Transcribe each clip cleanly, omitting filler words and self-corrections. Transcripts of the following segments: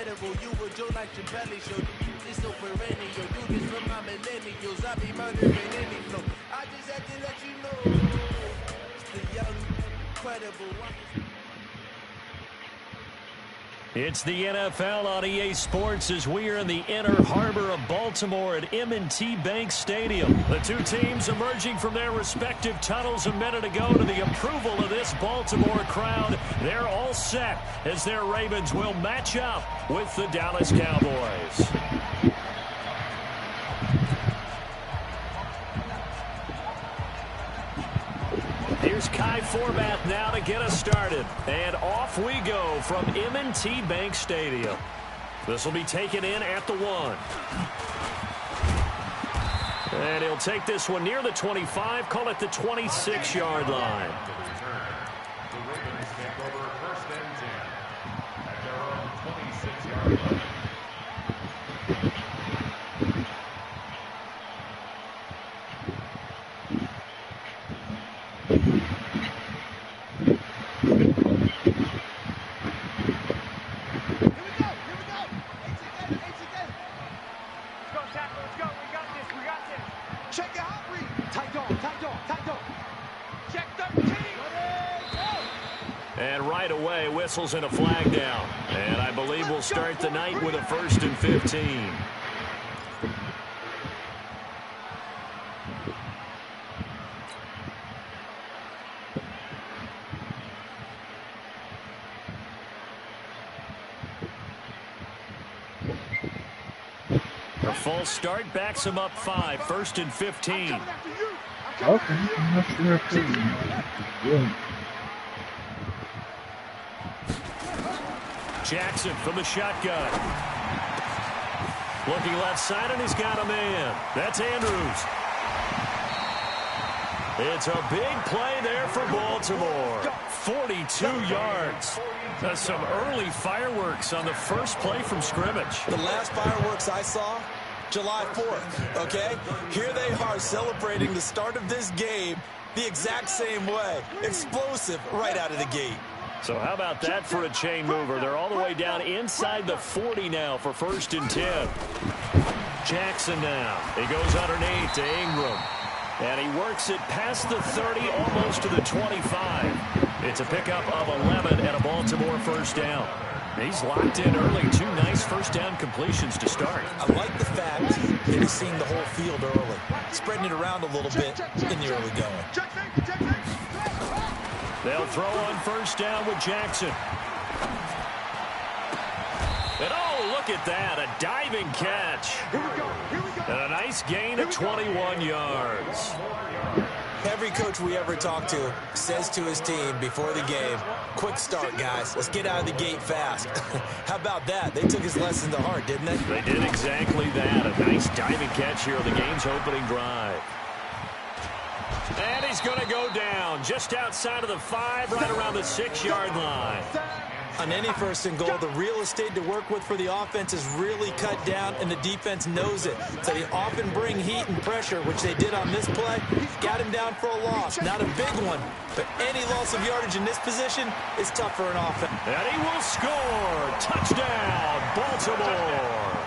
incredible. You were Joe like your belly show. It's so perennial. Do this for my millennials. I be murdering any flow. I just had to let you know. It's the young, incredible one. It's the NFL on EA Sports as we are in the inner harbor of Baltimore at M&T Bank Stadium. The two teams emerging from their respective tunnels a minute ago to the approval of this Baltimore crowd. They're all set as their Ravens will match up with the Dallas Cowboys. Here's Kai Forbath now to get us started. And off we go from M&T Bank Stadium. This will be taken in at the 1. And he'll take this one near the 25, call it the 26-yard line. The Ravens take over 1st and 10 at their own 26-yard line. And right away, whistles and a flag down. And I believe we'll start the night with a 1st and 15. A false start backs him up 5, 1st and 15. Okay, I'm not sure if it's good. Jackson from the shotgun. Looking left side, and he's got a man. That's Andrews. It's a big play there for Baltimore. 42 yards. That's some early fireworks on the first play from scrimmage. The last fireworks I saw, July 4th, okay? Here they are celebrating the start of this game the exact same way. Explosive right out of the gate. So how about that for a chain mover? They're all the way down inside the 40 now for 1st and 10. Jackson now. He goes underneath to Ingram. And he works it past the 30, almost to the 25. It's a pickup of 11 and a Baltimore 1st down. He's locked in early. 2 nice 1st down completions to start. I like the fact that he's seeing the whole field early, spreading it around a little bit in the early going. They'll throw on 1st down with Jackson. And oh, look at that, a diving catch. And a nice gain of 21 yards. Every coach we ever talk to says to his team before the game, quick start, guys. Let's get out of the gate fast. How about that? They took his lesson to heart, didn't they? They did exactly that. A nice diving catch here on the game's opening drive. And he's going to go down just outside of the 5, right around the 6-yard line. On any 1st and goal, the real estate to work with for the offense is really cut down, and the defense knows it. So they often bring heat and pressure, which they did on this play. Got him down for a loss. Not a big one, but any loss of yardage in this position is tough for an offense. And he will score. Touchdown, Baltimore.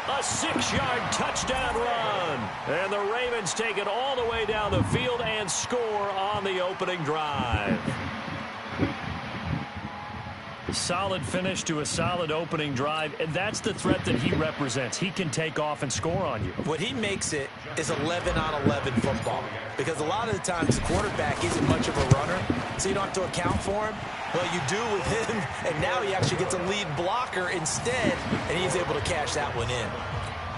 A 6-yard touchdown run. And the Ravens take it all the way down the field and score on the opening drive. Solid finish to a solid opening drive, and that's the threat that he represents. He can take off and score on you. What he makes it is 11-on-11 football, because a lot of the times the quarterback isn't much of a runner, so you don't have to account for him. Well, you do with him, and now he actually gets a lead blocker instead, and he's able to cash that one in.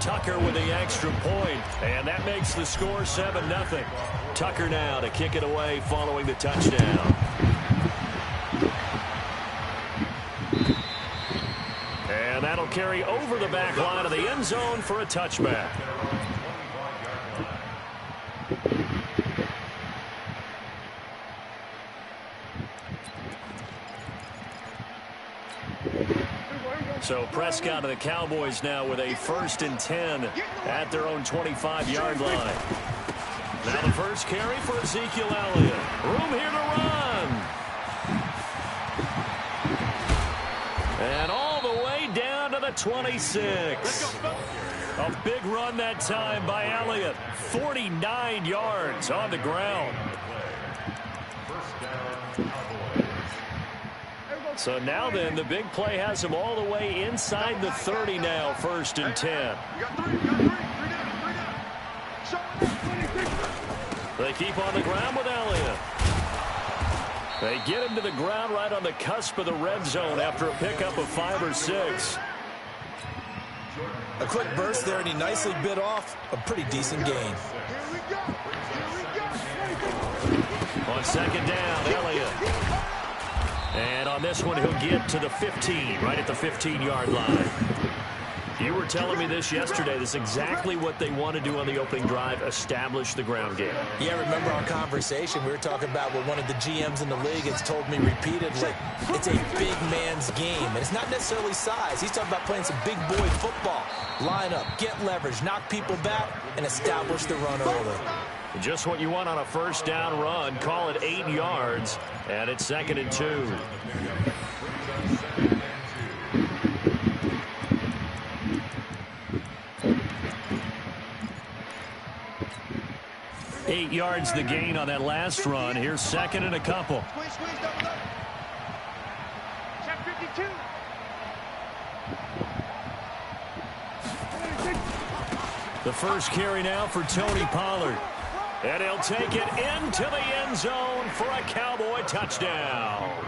Tucker with the extra point, and that makes the score 7-0. Tucker now to kick it away following the touchdown. And that'll carry over the back line of the end zone for a touchback. So Prescott and the Cowboys now with a 1st and 10 at their own 25-yard line. Now the first carry for Ezekiel Elliott. Room here to run. And all the way down to to 26. A big run that time by Elliott. 49 yards on the ground. So now then, the big play has him all the way inside the 30 now, 1st and 10. They keep on the ground with Elliott. They get him to the ground right on the cusp of the red zone after a pickup of 5 or 6. A quick burst there, and he nicely bit off a pretty decent gain. On 2nd down, Elliott. And on this one, he'll get to the 15, right at the 15-yard line. You were telling me this yesterday. This is exactly what they want to do on the opening drive, establish the ground game. Yeah, remember our conversation? We were talking about what one of the GMs in the league has told me repeatedly. It's a big man's game, and it's not necessarily size. He's talking about playing some big boy football. Line up, get leverage, knock people back, and establish the run early. Just what you want on a 1st down run. Call it 8 yards, and it's 2nd and 2. 8 yards the gain on that last run. Here's 2nd and a couple. The first carry now for Tony Pollard. And he'll take it into the end zone for a Cowboy touchdown.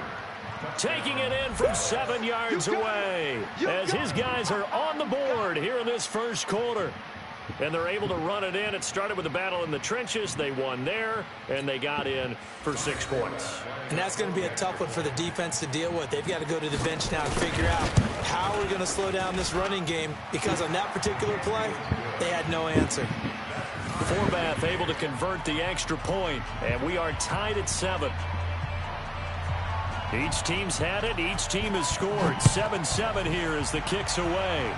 Taking it in from 7 yards away as his guys are on the board here in this 1st quarter. And they're able to run it in. It started with a battle in the trenches. They won there, and they got in for 6 points. And that's going to be a tough one for the defense to deal with. They've got to go to the bench now and figure out how we're going to slow down this running game, because on that particular play, they had no answer. Forbath able to convert the extra point, and we are tied at 7. Each team's had it. Each team has scored. 7-7 here as the kick's away.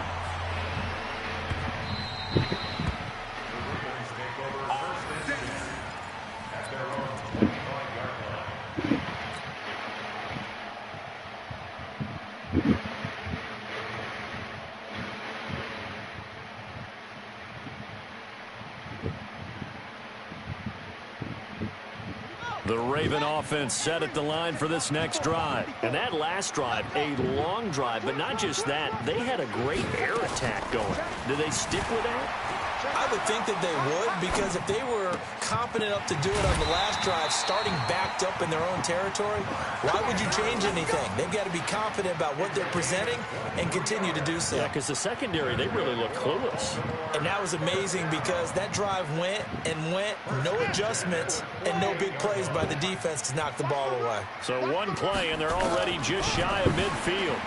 The Raven offense set at the line for this next drive. And that last drive, a long drive, but not just that. They had a great air attack going. Do they stick with that? I would think that they would, because if they were confident enough to do it on the last drive, starting backed up in their own territory, why would you change anything? They've got to be confident about what they're presenting and continue to do so. Yeah, because the secondary, they really look clueless. And that was amazing, because that drive went and went, no adjustments, and no big plays by the defense to knock the ball away. So one play, and they're already just shy of midfield.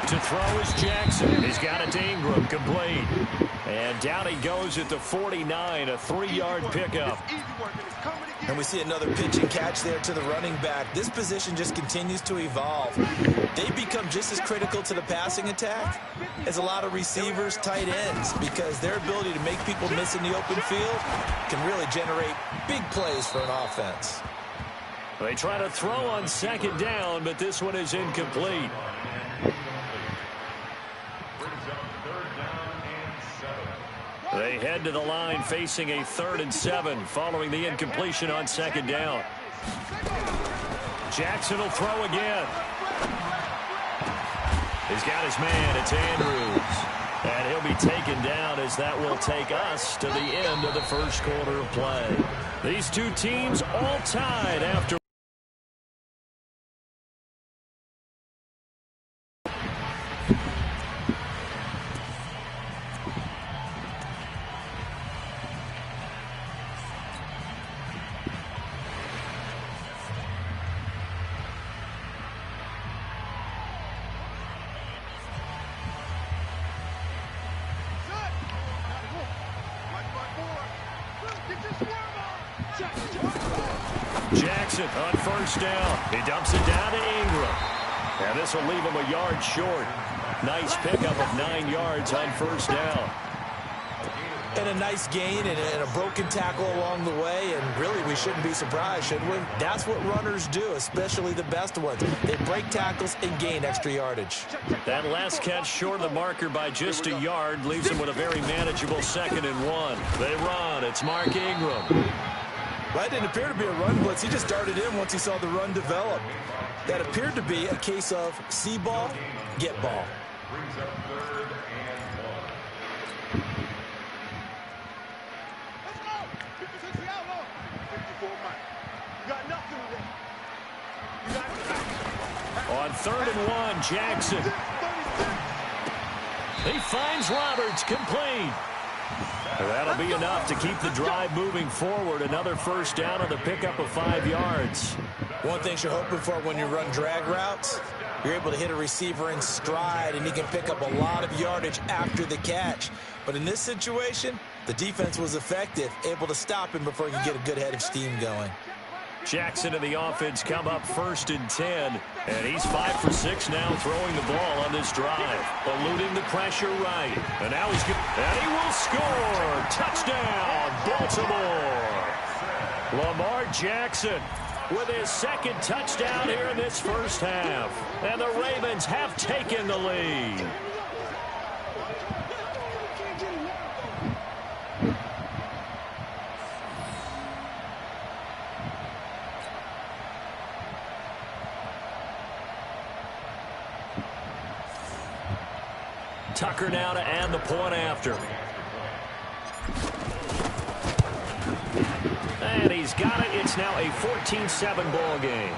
To throw is Jackson. He's got it to Ingram, complete. And down he goes at the 49, a 3-yard pickup. And we see another pitch and catch there to the running back. This position just continues to evolve. They become just as critical to the passing attack as a lot of receivers, tight ends, because their ability to make people miss in the open field can really generate big plays for an offense. They try to throw on 2nd down, but this one is incomplete. They head to the line facing a 3rd and 7 following the incompletion on 2nd down. Jackson will throw again. He's got his man. It's Andrews. And he'll be taken down as that will take us to the end of the 1st quarter of play. These two teams all tied after. Jackson on 1st down. He dumps it down to Ingram. And this will leave him a yard short. Nice pickup of 9 yards on 1st down. And a nice gain and a broken tackle along the way, and really we shouldn't be surprised, should we? That's what runners do, especially the best ones. They break tackles and gain extra yardage. That last catch short of the marker by just a yard leaves them with a very manageable 2nd and 1. They run. It's Mark Ingram. Well, that didn't appear to be a run blitz. He just darted in once he saw the run develop. That appeared to be a case of see ball, get ball. Brings up 3rd and 1. Let's go! 56 the outlaw. 54 Mike. You got nothing today. You got nothing. On 3rd and 1, Jackson. He finds Roberts, complete. That'll be enough to keep the drive moving forward. Another first down on the pickup of 5 yards. One thing you're hoping for when you run drag routes, you're able to hit a receiver in stride, and he can pick up a lot of yardage after the catch. But in this situation, the defense was effective, able to stop him before he could get a good head of steam going. Jackson and the offense come up 1st and 10. And he's 5 for 6 now throwing the ball on this drive. Eluding the pressure right. And now he's good. And he will score. Touchdown, Baltimore. Lamar Jackson with his 2nd touchdown here in this first half. And the Ravens have taken the lead. Tucker now to add the point after. And he's got it. It's now a 14-7 ball game.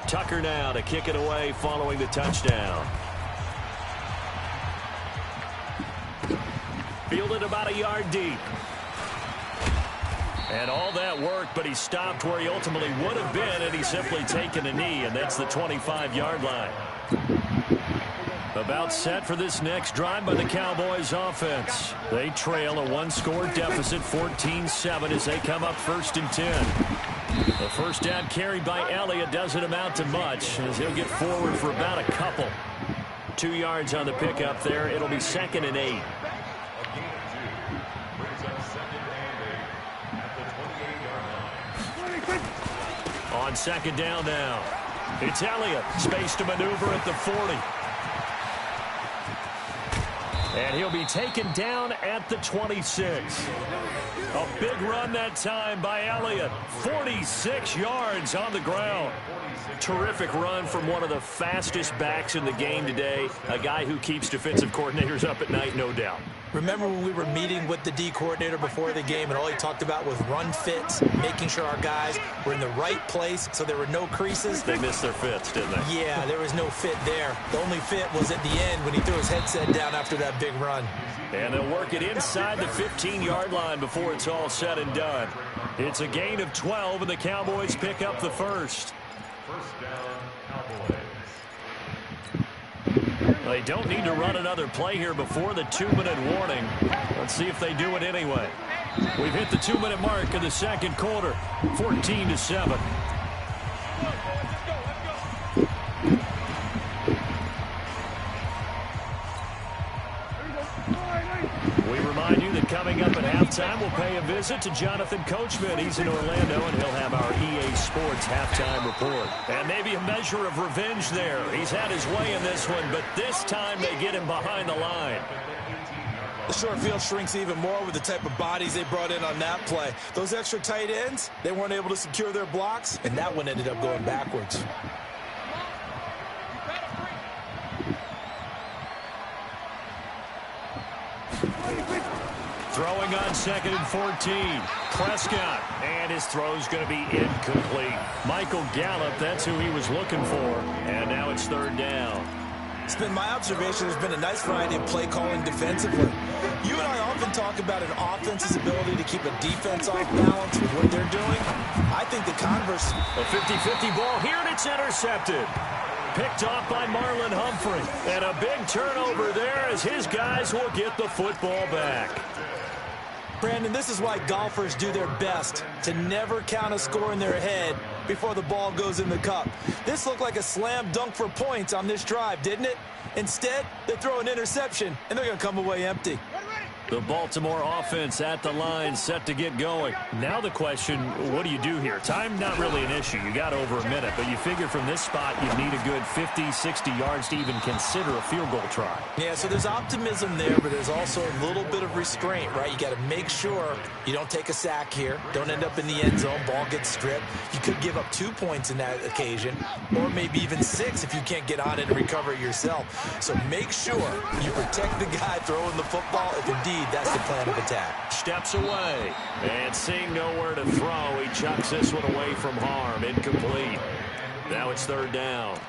Tucker now to kick it away following the touchdown. Fielded about a yard deep. And all that work, but he stopped where he ultimately would have been, and he's simply taken a knee, and that's the 25-yard line. About set for this next drive by the Cowboys offense. They trail a 1-score deficit, 14-7, as they come up 1st and 10. The first down carried by Elliott doesn't amount to much, as he'll get forward for about a couple. 2 yards on the pickup there. It'll be 2nd and 8. On 2nd down now. It's Elliott. Space to maneuver at the 40. And he'll be taken down at the 26. A big run that time by Elliott. 46 yards on the ground. Terrific run from one of the fastest backs in the game today. A guy who keeps defensive coordinators up at night, no doubt. Remember when we were meeting with the D coordinator before the game, and all he talked about was run fits, making sure our guys were in the right place so there were no creases? They missed their fits, didn't they? Yeah, there was no fit there. The only fit was at the end when he threw his headset down after that big run. And they'll work it inside the 15-yard line before it's all said and done. It's a gain of 12, and the Cowboys pick up the first. First down, Cowboys. They don't need to run another play here before the 2-minute warning. Let's see if they do it anyway. We've hit the 2-minute mark in the second quarter, 14-7. We remind you that coming up at halftime, we'll pay a visit to Jonathan Coachman. He's in Orlando, and he'll have our EA Sports halftime report. And maybe a measure of revenge there. He's had his way in this one, but this time they get him behind the line. The short field shrinks even more with the type of bodies they brought in on that play. Those extra tight ends, they weren't able to secure their blocks, and that one ended up going backwards. Throwing on 2nd and 14. Prescott, and his throw's going to be incomplete. Michael Gallup, that's who he was looking for. And now it's 3rd down. It's been my observation there's been a nice variety of play calling defensively. You and I often talk about an offense's ability to keep a defense off balance with what they're doing. I think the converse. A 50-50 ball here, and it's intercepted. Picked off by Marlon Humphrey. And a big turnover there as his guys will get the football back. Brandon, this is why golfers do their best to never count a score in their head before the ball goes in the cup. This looked like a slam dunk for points on this drive, didn't it? Instead, they throw an interception, and they're going to come away empty. The Baltimore offense at the line, set to get going. Now the question, what do you do here? Time, not really an issue. You got over a minute, but you figure from this spot you need a good 50, 60 yards to even consider a field goal try. Yeah, so there's optimism there, but there's also a little bit of restraint, right? You got to make sure you don't take a sack here. Don't end up in the end zone. Ball gets stripped. You could give up 2 points in that occasion, or maybe even 6 if you can't get on it and recover it yourself. So make sure you protect the guy throwing the football if indeed that's the plan of attack. Steps away, and seeing nowhere to throw, he chucks this one away from harm. Incomplete. Now it's third down.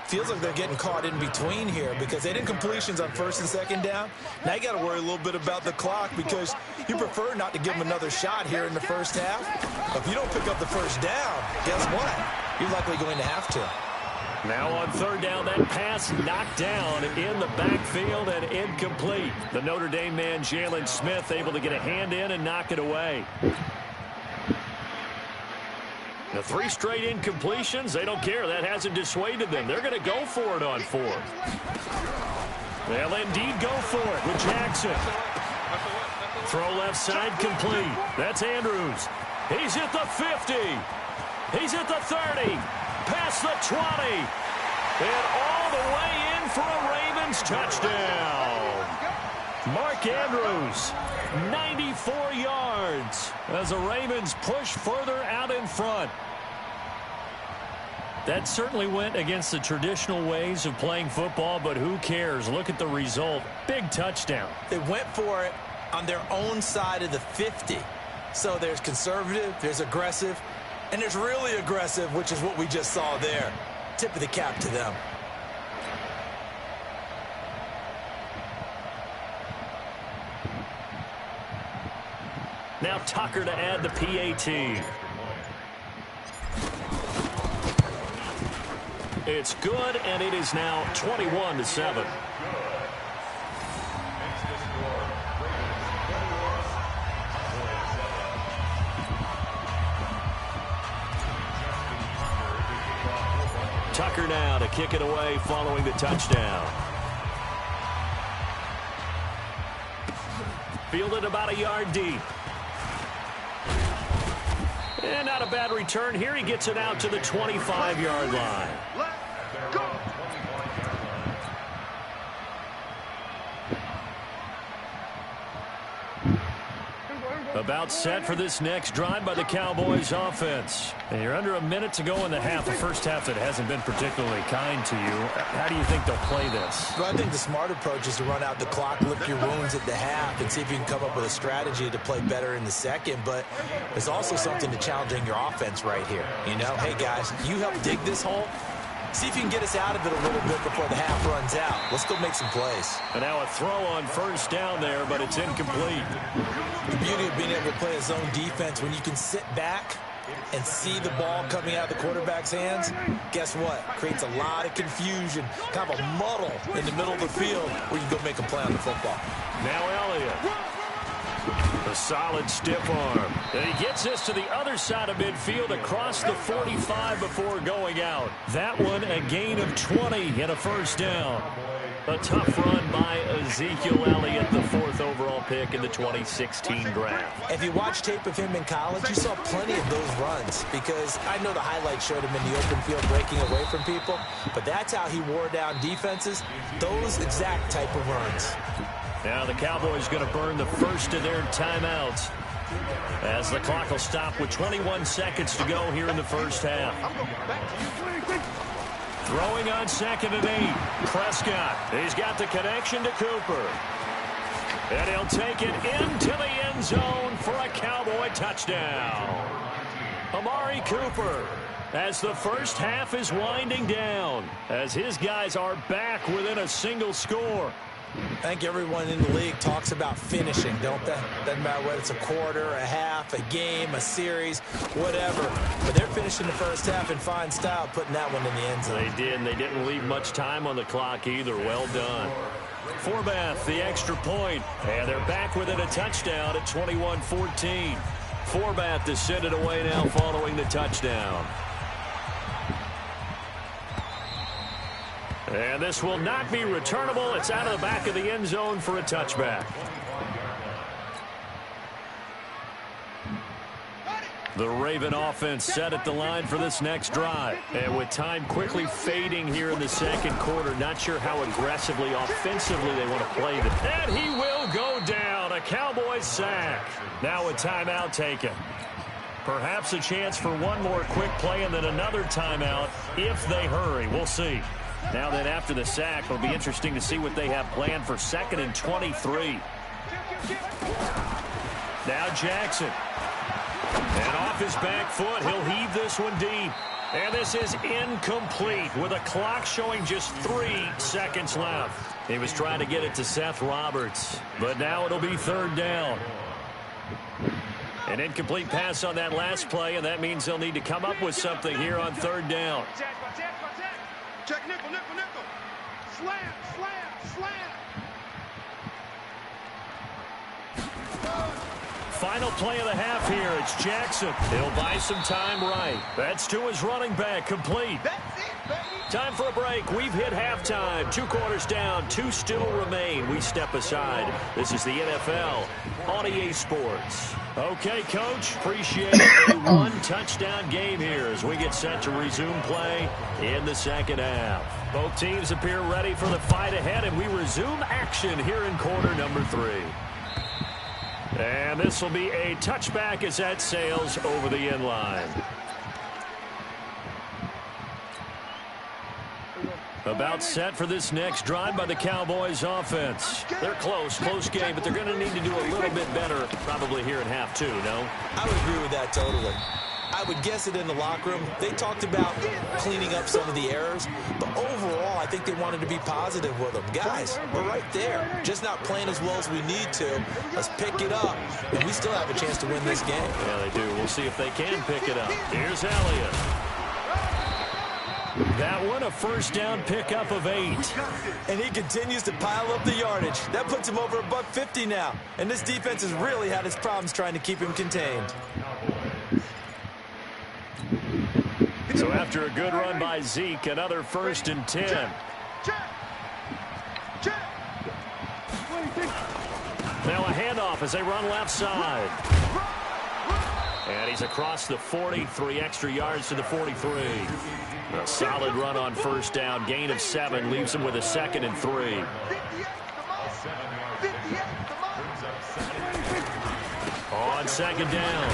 Feels like they're getting caught in between here because they did completions on first and second down. Now you got to worry a little bit about the clock because you prefer not to give them another shot here in the first half. But if you don't pick up the first down, guess what? You're likely going to have to. Now on third down, that pass knocked down in the backfield and incomplete. The Notre Dame man, Jalen Smith, able to get a hand in and knock it away. The 3 straight incompletions, they don't care. That hasn't dissuaded them. They're going to go for it on 4th. They'll indeed go for it with Jackson. Throw left side complete. That's Andrews. He's at the 50. He's at the 30. Past the 20. And all the way in for a Ravens touchdown. Mark Andrews, 94 yards as the Ravens push further out in front. That certainly went against the traditional ways of playing football, but who cares? Look at the result. Big touchdown. They went for it on their own side of the 50. So there's conservative, there's aggressive, and there's really aggressive, which is what we just saw there. Tip of the cap to them. Now Tucker to add the PAT. It's good, and it is now 21-7. Tucker now to kick it away following the touchdown. Fielded about a yard deep. And not a bad return here. He gets it out to the 25-yard line. Let's go. About set for this next drive by the Cowboys offense. And you're under a minute to go in the half. The first half that hasn't been particularly kind to you. How do you think they'll play this? Well, I think the smart approach is to run out the clock, lick your wounds at the half, and see if you can come up with a strategy to play better in the second. But there's also something to challenging your offense right here. You know, hey, guys, you help dig this hole. See if you can get us out of it a little bit before the half runs out. Let's go make some plays. And now a throw on first down there, but it's incomplete. The beauty of being able to play a zone defense, when you can sit back and see the ball coming out of the quarterback's hands, guess what? Creates a lot of confusion, kind of a muddle in the middle of the field where you can go make a play on the football. Now Elliott. A solid stiff arm. And he gets this to the other side of midfield across the 45 before going out. That one a gain of 20 and a first down. A tough run by Ezekiel Elliott, the 4th overall pick in the 2016 draft. If you watch tape of him in college, you saw plenty of those runs because I know the highlights showed him in the open field breaking away from people, but that's how he wore down defenses, those exact type of runs. Now the Cowboys going to burn the first of their timeouts as the clock will stop with 21 seconds to go here in the first half. Throwing on 2nd and 8. Prescott. He's got the connection to Cooper. And he'll take it into the end zone for a Cowboy touchdown. Amari Cooper, as the first half is winding down, as his guys are back within a single score. I think everyone in the league talks about finishing, don't they? Doesn't matter whether it's a quarter, a half, a game, a series, whatever. But they're finishing the first half in fine style, putting that one in the end zone. They did, and they didn't leave much time on the clock either. Well done. Forbath, the extra point, and they're back within a touchdown at 21-14. Forbath to send it away now following the touchdown. And this will not be returnable. It's out of the back of the end zone for a touchback. The Raven offense set at the line for this next drive. And with time quickly fading here in the second quarter, not sure how aggressively, offensively they want to play this. And he will go down. A Cowboys sack. Now a timeout taken. Perhaps a chance for one more quick play and then another timeout if they hurry. We'll see. Now then, after the sack, it'll be interesting to see what they have planned for 2nd and 23. Now Jackson. And off his back foot, he'll heave this one deep. And this is incomplete with a clock showing just 3 seconds left. He was trying to get it to Seth Roberts, but now it'll be 3rd down. An incomplete pass on that last play, and that means they'll need to come up with something here on 3rd down. Check nickel, nickel, nickel. Slam, slam, slam. Final play of the half here. It's Jackson. He'll buy some time right. That's to his running back. Complete. That's it, baby. Time for a break. We've hit halftime. 2 quarters down. 2 still remain. We step aside. This is the NFL on EA Sports. Okay, Coach. Appreciate a 1-touchdown game here as we get set to resume play in the second half. Both teams appear ready for the fight ahead, and we resume action here in quarter number 3. And this will be a touchback as that sails over the end line. About set for this next drive by the Cowboys offense. They're close game, but they're going to need to do a little bit better probably here in half 2, no? I would agree with that totally. I would guess it in the locker room. They talked about cleaning up some of the errors, but overall, I think they wanted to be positive with them. Guys, we're right there, just not playing as well as we need to. Let's pick it up, and we still have a chance to win this game. Yeah, they do. We'll see if they can pick it up. Here's Elliott. That one, a 1st down pickup of 8. And he continues to pile up the yardage. That puts him over $150 now. And this defense has really had its problems trying to keep him contained. So after a good run by Zeke, another 1st and 10. Now a handoff as they run left side. And he's across the 40, 3 extra yards to the 43. A solid run on 1st down, gain of 7, leaves him with a 2nd and 3. On 2nd down,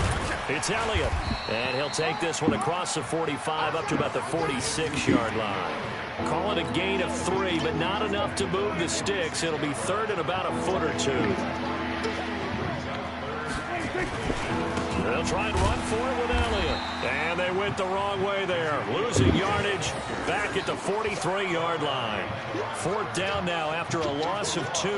it's Elliott. And he'll take this one across the 45 up to about the 46-yard line. Call it a gain of 3, but not enough to move the sticks. It'll be 3rd and about a foot or 2. They'll try and run for it with Elliott. And they went the wrong way there. Losing yardage back at the 43-yard line. 4th down now after a loss of 2.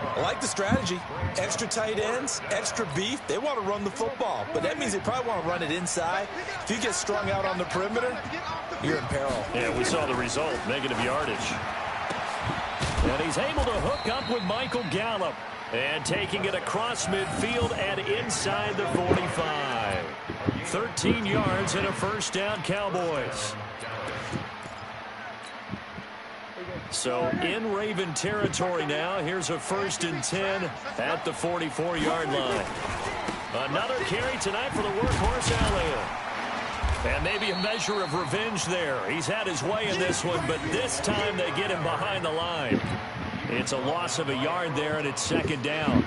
I like the strategy. Extra tight ends, extra beef. They want to run the football, but that means they probably want to run it inside. If you get strung out on the perimeter, you're in peril. Yeah, we saw the result, negative yardage. And he's able to hook up with Michael Gallup. And taking it across midfield and inside the 45. 13 yards and a 1st down, Cowboys. So in Raven territory now. Here's a 1st and 10 at the 44-yard line. Another carry tonight for the workhorse Elliott. And maybe a measure of revenge there. He's had his way in this one, but this time they get him behind the line. It's a loss of a yard there, and it's 2nd down.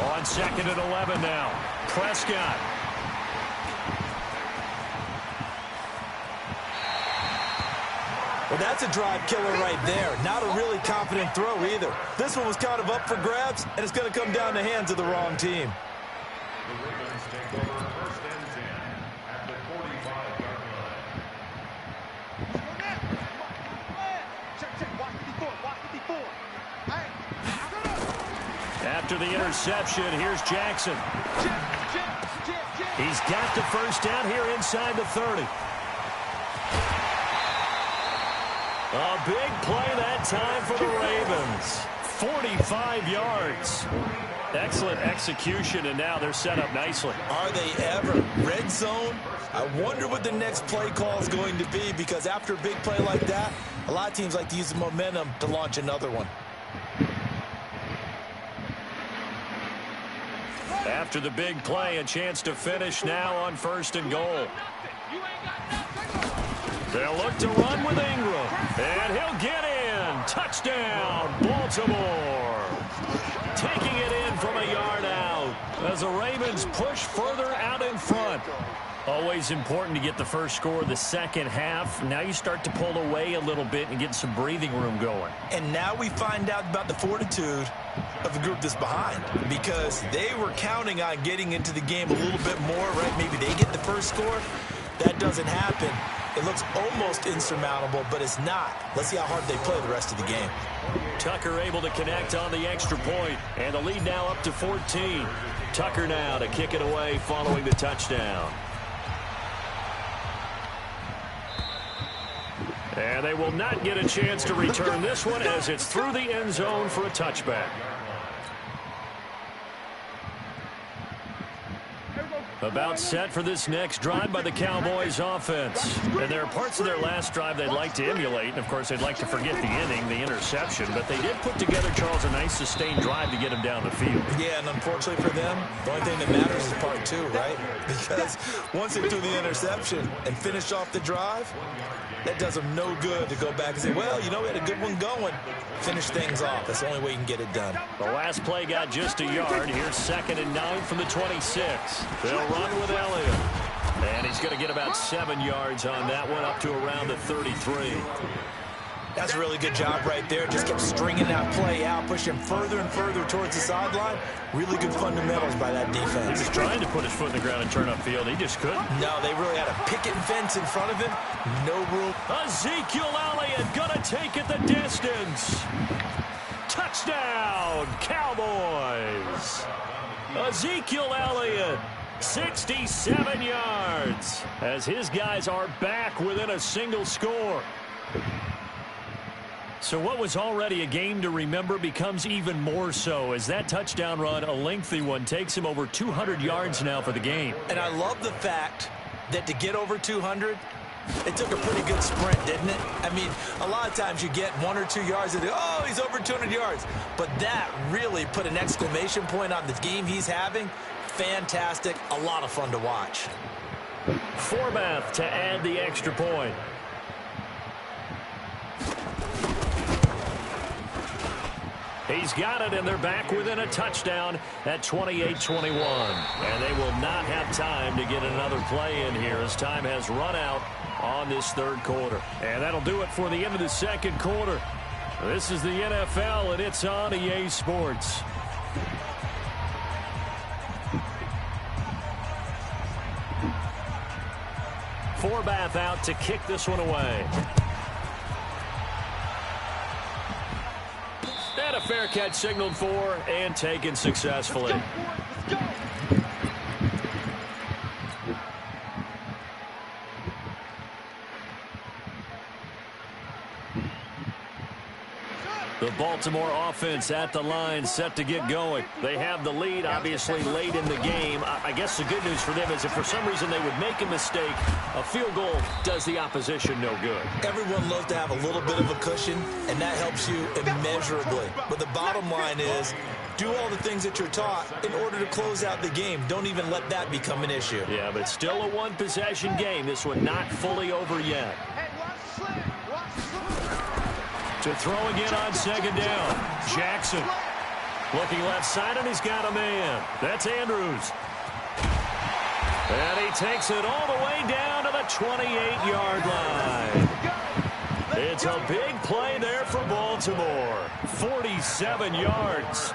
On 2nd and 11 now. Prescott. Well, that's a drive killer right there. Not a really confident throw either. This one was kind of up for grabs, and it's going to come down the hands of the wrong team. The Ravens take over 1st and 10 at the 45-yard line. After the interception, here's Jackson. He's got the first down here inside the 30. A big play that time for the Ravens. 45 yards. Excellent execution, and now they're set up nicely. Are they ever? Red zone? I wonder what the next play call is going to be, because after a big play like that, a lot of teams like to use the momentum to launch another one. After the big play, a chance to finish now on 1st and goal. They'll look to run with Ingram, and he'll get in. Touchdown, Baltimore. Taking it in from a yard out as the Ravens push further out in front. Always important to get the first score of the second half. Now you start to pull away a little bit and get some breathing room going. And now we find out about the fortitude of the group that's behind, because they were counting on getting into the game a little bit more, right? Maybe they get the first score. That doesn't happen. It looks almost insurmountable, but it's not. Let's see how hard they play the rest of the game. Tucker able to connect on the extra point, and the lead now up to 14. Tucker now to kick it away following the touchdown. And they will not get a chance to return this one as it's through the end zone for a touchback. About set for this next drive by the Cowboys offense. And there are parts of their last drive they'd like to emulate. And, of course, they'd like to forget the inning, the interception. But they did put together, Charles, a nice sustained drive to get him down the field. Yeah, and unfortunately for them, the only thing that matters is part 2, right? Because once they do the interception and finish off the drive, that does them no good to go back and say, well, you know, we had a good one going. Finish things off. That's the only way you can get it done. The last play got just a yard. Here's 2nd and 9 from the 26. They'll run with Elliott. And he's going to get about 7 yards on that one, up to around the 33. That's a really good job right there. Just kept stringing that play out, pushing him further and further towards the sideline. Really good fundamentals by that defense. He was trying to put his foot in the ground and turn upfield. He just couldn't. No, they really had a picket fence in front of him. No room. Ezekiel Elliott going to take it the distance. Touchdown, Cowboys. Ezekiel Elliott, 67 yards, as his guys are back within a single score. So what was already a game to remember becomes even more so as that touchdown run, a lengthy one, takes him over 200 yards now for the game. And I love the fact that to get over 200, it took a pretty good sprint, didn't it? I mean, a lot of times you get 1 or 2 yards and oh, he's over 200 yards. But that really put an exclamation point on the game he's having. Fantastic. A lot of fun to watch. Forbath to add the extra point. He's got it, and they're back within a touchdown at 28-21. And they will not have time to get another play in here as time has run out on this third quarter. And that'll do it for the end of the second quarter. This is the NFL, and it's on EA Sports. Forbath out to kick this one away. And a fair catch signaled for and taken successfully. Let's go. The Baltimore offense at the line, set to get going. They have the lead, obviously, late in the game. I guess the good news for them is if for some reason they would make a mistake, a field goal does the opposition no good. Everyone loves to have a little bit of a cushion, and that helps you immeasurably. But the bottom line is, do all the things that you're taught in order to close out the game. Don't even let that become an issue. Yeah, but still a one-possession game. This one not fully over yet. To throw again on second down. Jackson looking left side, and he's got a man. That's Andrews. And he takes it all the way down to the 28-yard line. It's a big play there for Baltimore. 47 yards.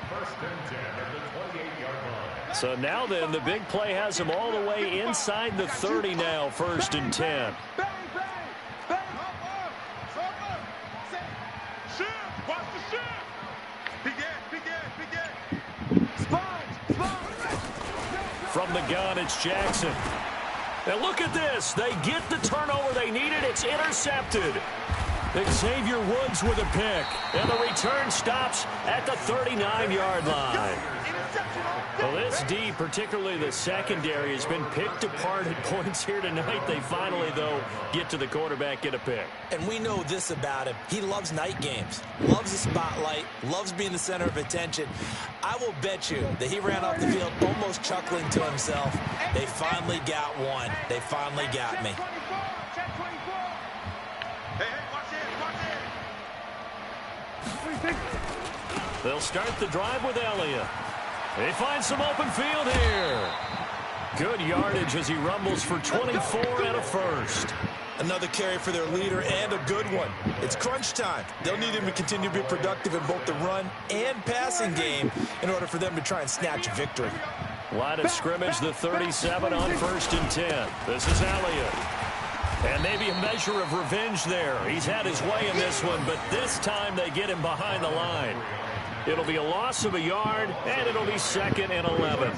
First and 10 at the 28-yard line. So now then, the big play has him all the way inside the 30 now, 1st and 10. From the gun, it's Jackson. And look at this. They get the turnover they needed. It's intercepted. Xavier Woods with a pick. And the return stops at the 39-yard line. Well, this D, particularly the secondary, has been picked apart at points here tonight. They finally, though, get to the quarterback, get a pick. And we know this about him. He loves night games, loves the spotlight, loves being the center of attention. I will bet you that he ran off the field almost chuckling to himself. They finally got one. They finally got me. They'll start the drive with Elliott. They find some open field here. Good yardage as he rumbles for 24 and a first. Another carry for their leader and a good one. It's crunch time. They'll need him to continue to be productive in both the run and passing game in order for them to try and snatch victory. Line of scrimmage, the 37 on 1st and 10. This is Elliott. And maybe a measure of revenge there. He's had his way in this one, but this time they get him behind the line. It'll be a loss of a yard, and it'll be 2nd and 11.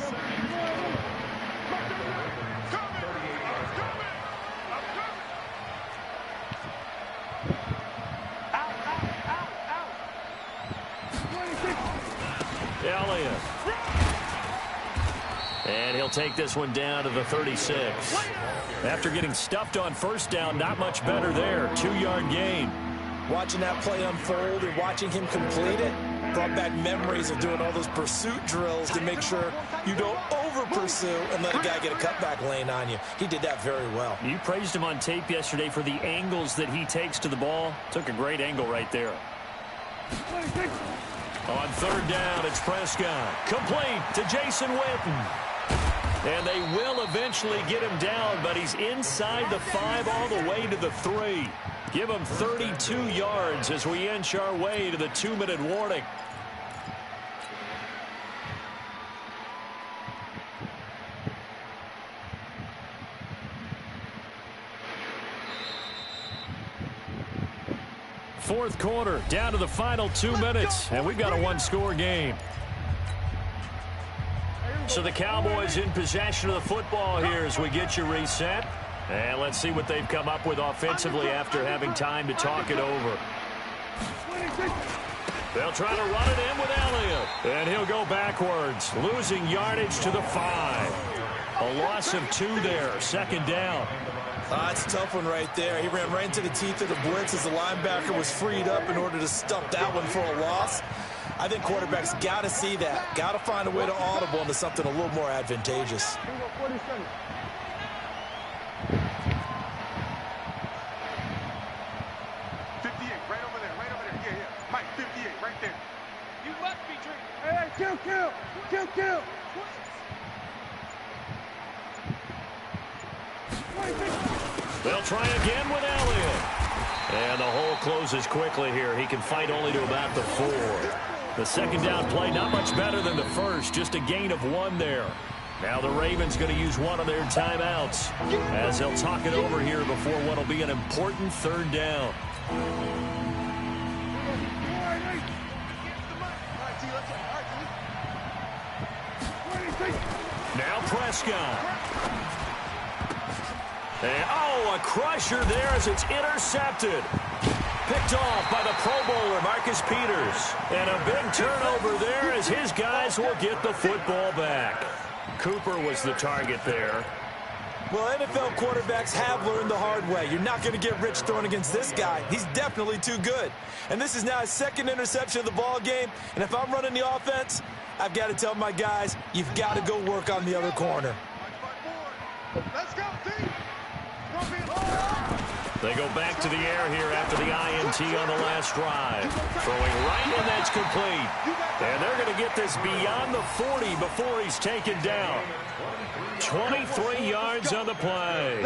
Elliott. And he'll take this one down to the 36. After getting stuffed on first down, not much better there. 2-yard gain. Watching that play unfold and watching him complete it brought back memories of doing all those pursuit drills to make sure you don't over-pursue and let a guy get a cutback lane on you. He did that very well. You praised him on tape yesterday for the angles that he takes to the ball. Took a great angle right there. On 3rd down, it's Prescott. Complete to Jason Witten. And they will eventually get him down, but he's inside the 5 all the way to the 3. Give him 32 yards as we inch our way to the 2-minute warning. Fourth quarter, down to the final 2 minutes, and we've got a 1-score game. So the Cowboys in possession of the football here as we get you reset. And let's see what they've come up with offensively after having time to talk it over. They'll try to run it in with Elliott. And he'll go backwards, losing yardage to the 5. A loss of 2 there, 2nd down. It's a tough one right there. He ran right into the teeth of the blitz as the linebacker was freed up in order to stuff that one for a loss. I think quarterbacks got to see that. Got to find a way to audible into something a little more advantageous. 58, right over there. Yeah. Mike, 58, right there. You must be drinking. Hey, kill. They'll try again with Elliott. And the hole closes quickly here. He can fight only to about the 4. The 2nd down play, not much better than the first. Just a gain of 1 there. Now the Ravens going to use one of their timeouts as they'll talk it over here before what will be an important 3rd down. Now Prescott. And, a crusher there as it's intercepted. Picked off by the Pro Bowler, Marcus Peters. And a big turnover there as his guys will get the football back. Cooper was the target there. Well, NFL quarterbacks have learned the hard way. You're not going to get rich throwing against this guy. He's definitely too good. And this is now his 2nd interception of the ball game. And if I'm running the offense, I've got to tell my guys, you've got to go work on the other corner. Let's go, team. They go back to the air here after the INT on the last drive. Throwing right, and that's complete. And they're going to get this beyond the 40 before he's taken down. 23 yards on the play.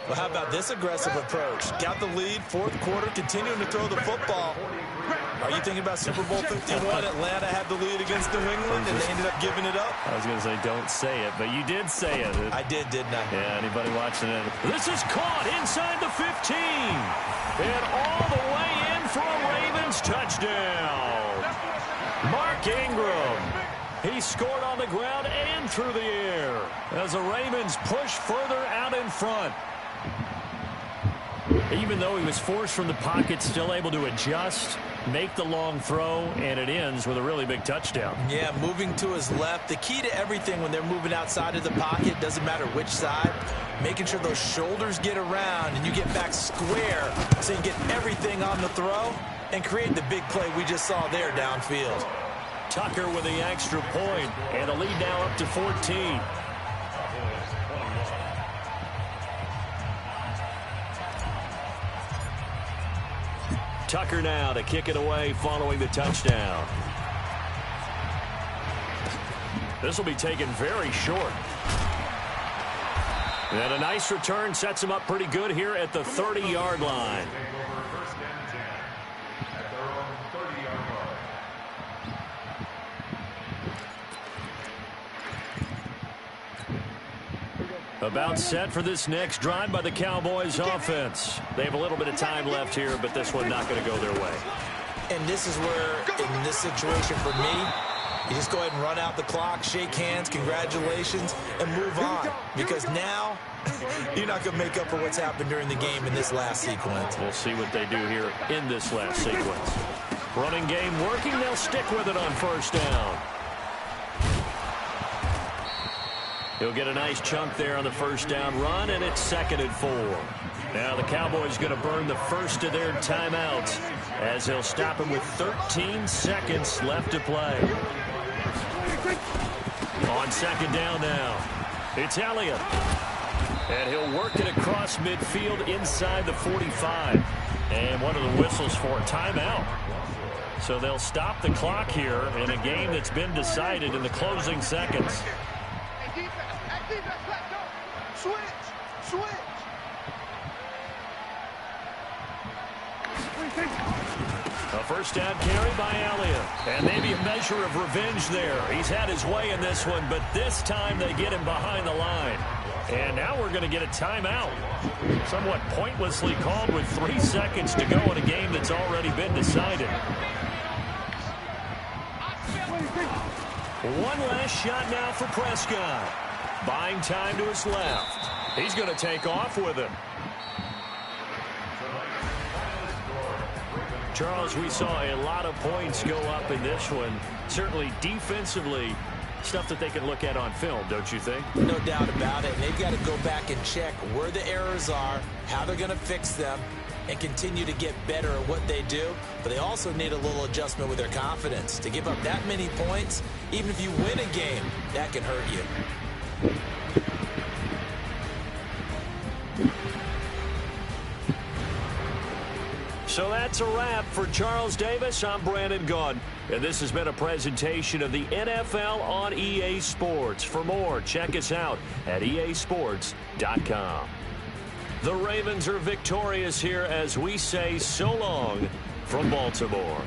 Well, how about this aggressive approach? Got the lead, 4th quarter, continuing to throw the football. Are you thinking about Super Bowl 51? Atlanta had the lead against New England, and they ended up giving it up? I was going to say, don't say it, but you did say it. I didn't I? Yeah, anybody watching it? This is caught inside the 15. And all the way in for a Ravens touchdown. Mark Ingram. He scored on the ground and through the air as the Ravens push further out in front. Even though he was forced from the pocket, still able to adjust, make the long throw, and it ends with a really big touchdown. Yeah, moving to his left. The key to everything when they're moving outside of the pocket, doesn't matter which side, making sure those shoulders get around and you get back square so you get everything on the throw and create the big play we just saw there downfield. Tucker with the extra point, and the lead now up to 14. Tucker now to kick it away following the touchdown. This will be taken very short. And a nice return sets him up pretty good here at the 30-yard line. First and 10 at their own 30-yard line. About set for this next drive by the Cowboys offense. They have a little bit of time left here, but this one not going to go their way. And this is where, in this situation for me, you just go ahead and run out the clock, shake hands, congratulations, and move on. Because now, you're not going to make up for what's happened during the game in this last sequence. We'll see what they do here in this last sequence. Running game working. They'll stick with it on first down. He'll get a nice chunk there on the first down run, and it's 2nd and 4. Now the Cowboys going to burn the first of their timeouts as they'll stop him with 13 seconds left to play. On 2nd down now, it's Elliott. And he'll work it across midfield inside the 45. And one of the whistles for a timeout. So they'll stop the clock here in a game that's been decided in the closing seconds. A first down carry by Elliott. And maybe a measure of revenge there. He's had his way in this one, but this time they get him behind the line. And now we're going to get a timeout. Somewhat pointlessly called with 3 seconds to go in a game that's already been decided. One last shot now for Prescott. Buying time to his left. He's going to take off with him. Charles, we saw a lot of points go up in this one. Certainly defensively, stuff that they can look at on film, don't you think? No doubt about it. And they've got to go back and check where the errors are, how they're going to fix them, and continue to get better at what they do. But they also need a little adjustment with their confidence. To give up that many points, even if you win a game, that can hurt you. So that's a wrap for Charles Davis. I'm Brandon Gaudin, and this has been a presentation of the NFL on EA Sports. For more, check us out at easports.com. The Ravens are victorious here as we say so long from Baltimore.